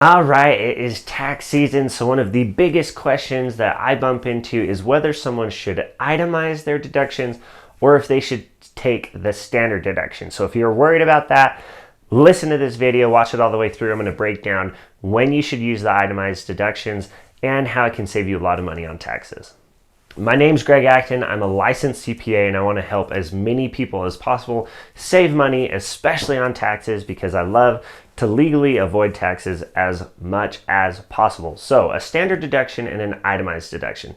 All right, it is tax season, so one of the biggest questions that I bump into is whether someone should itemize their deductions or if they should take the standard deduction. So if you're worried about that, listen to this video, watch it all the way through. I'm going to break down when you should use the itemized deductions and how it can save you a lot of money on taxes. My name's Greg Acton. I'm a licensed CPA and I want to help as many people as possible save money, especially on taxes, because I love to legally avoid taxes as much as possible. So a standard deduction and an itemized deduction.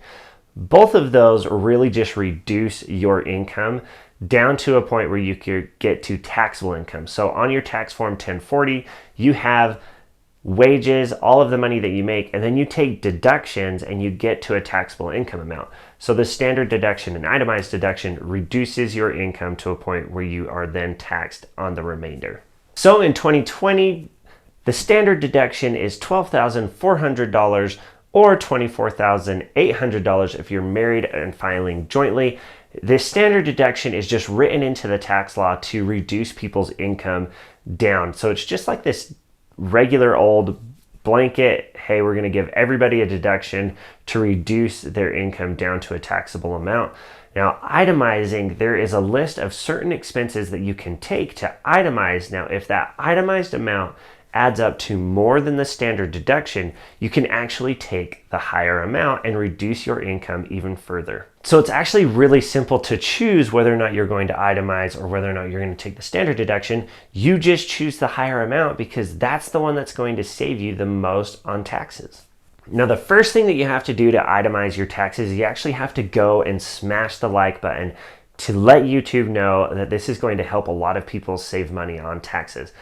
Both of those really just reduce your income down to a point where you could get to taxable income. So on your tax form 1040, you have wages, all of the money that you make, and then you take deductions and you get to a taxable income amount. So the standard deduction and itemized deduction reduces your income to a point where you are then taxed on the remainder. So in 2020, the standard deduction is $12,400 or $24,800 if you're married and filing jointly. This standard deduction is just written into the tax law to reduce people's income down. So it's just like this regular old blanket, hey, we're going to give everybody a deduction to reduce their income down to a taxable amount. Now, itemizing, there is a list of certain expenses that you can take to itemize. Now, if that itemized amount adds up to more than the standard deduction, you can actually take the higher amount and reduce your income even further. So it's actually really simple to choose whether or not you're going to itemize or whether or not you're going to take the standard deduction. You just choose the higher amount because that's the one that's going to save you the most on taxes. Now, the first thing that you have to do to itemize your taxes, you actually have to go and smash the like button to let YouTube know that this is going to help a lot of people save money on taxes.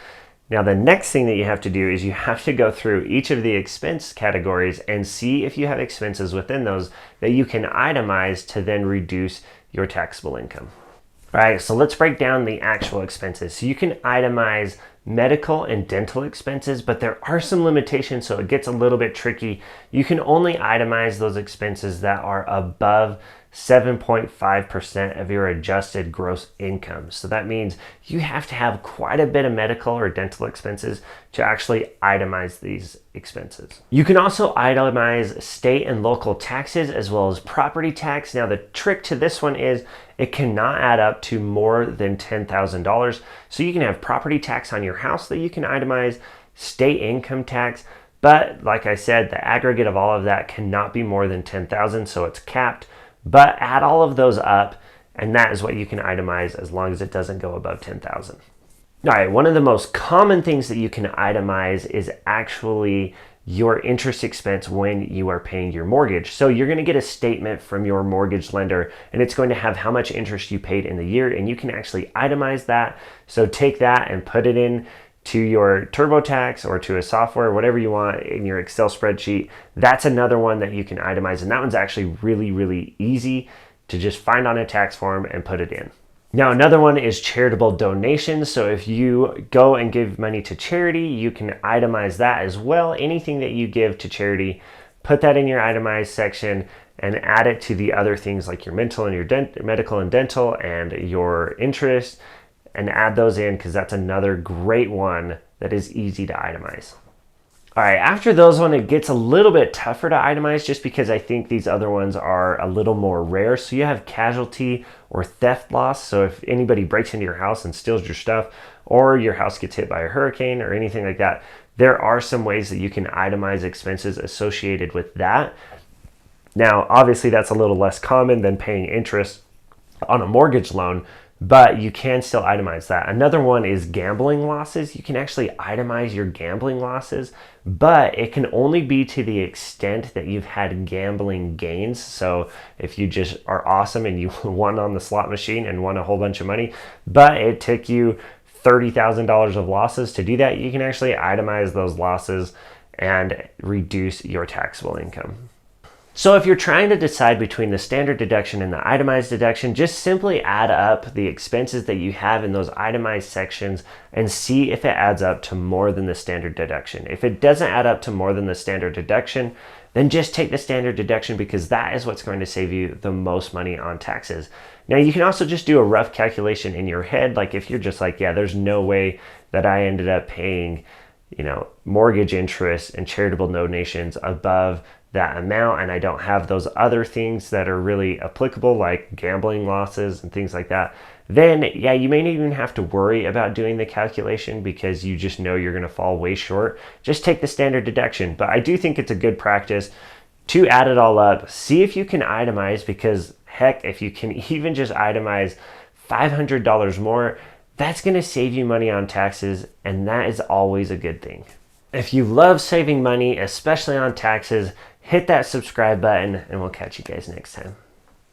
Now, the next thing that you have to do is you have to go through each of the expense categories and see if you have expenses within those that you can itemize to then reduce your taxable income. All right, so let's break down the actual expenses. So you can itemize medical and dental expenses, but there are some limitations, so it gets a little bit tricky. You can only itemize those expenses that are above 7.5% of your adjusted gross income. So that means you have to have quite a bit of medical or dental expenses to actually itemize these expenses. You can also itemize state and local taxes as well as property tax. Now, the trick to this one is it cannot add up to more than $10,000. So you can have property tax on your house that you can itemize, state income tax, but like I said, the aggregate of all of that cannot be more than $10,000, so it's capped. But add all of those up, and that is what you can itemize as long as it doesn't go above $10,000. All right, one of the most common things that you can itemize is actually your interest expense when you are paying your mortgage. So you're going to get a statement from your mortgage lender, and it's going to have how much interest you paid in the year, and you can actually itemize that. So take that and put it in to your TurboTax or to a software, whatever you want in your Excel spreadsheet. That's another one that you can itemize, and that one's actually really easy to just find on a tax form and put it in. Now, another one is charitable donations. So if you go and give money to charity, you can itemize that as well. Anything that you give to charity, put that in your itemized section and add it to the other things like your mental and your medical and dental and your interest, and add those in because that's another great one that is easy to itemize. All right, after those one, it gets a little bit tougher to itemize just because I think these other ones are a little more rare. So you have casualty or theft loss. So if anybody breaks into your house and steals your stuff, or your house gets hit by a hurricane or anything like that, there are some ways that you can itemize expenses associated with that. Now, obviously that's a little less common than paying interest on a mortgage loan, but you can still itemize that. Another one is gambling losses. You can actually itemize your gambling losses, but it can only be to the extent that you've had gambling gains. So if you just are awesome and you won on the slot machine and won a whole bunch of money, but it took you $30,000 of losses to do that, you can actually itemize those losses and reduce your taxable income. So if you're trying to decide between the standard deduction and the itemized deduction, just simply add up the expenses that you have in those itemized sections and see if it adds up to more than the standard deduction. If it doesn't add up to more than the standard deduction, then just take the standard deduction because that is what's going to save you the most money on taxes. Now, you can also just do a rough calculation in your head. Like if you're just like, yeah, there's no way that I ended up paying mortgage interest and charitable donations above that amount, and I don't have those other things that are really applicable like gambling losses and things like that, then yeah, you may not even have to worry about doing the calculation because you just know you're going to fall way short. Just take the standard deduction. But I do think it's a good practice to add it all up, see if you can itemize, because heck, if you can even just itemize $500 more, that's going to save you money on taxes, and that is always a good thing. If you love saving money, especially on taxes, hit that subscribe button, and we'll catch you guys next time.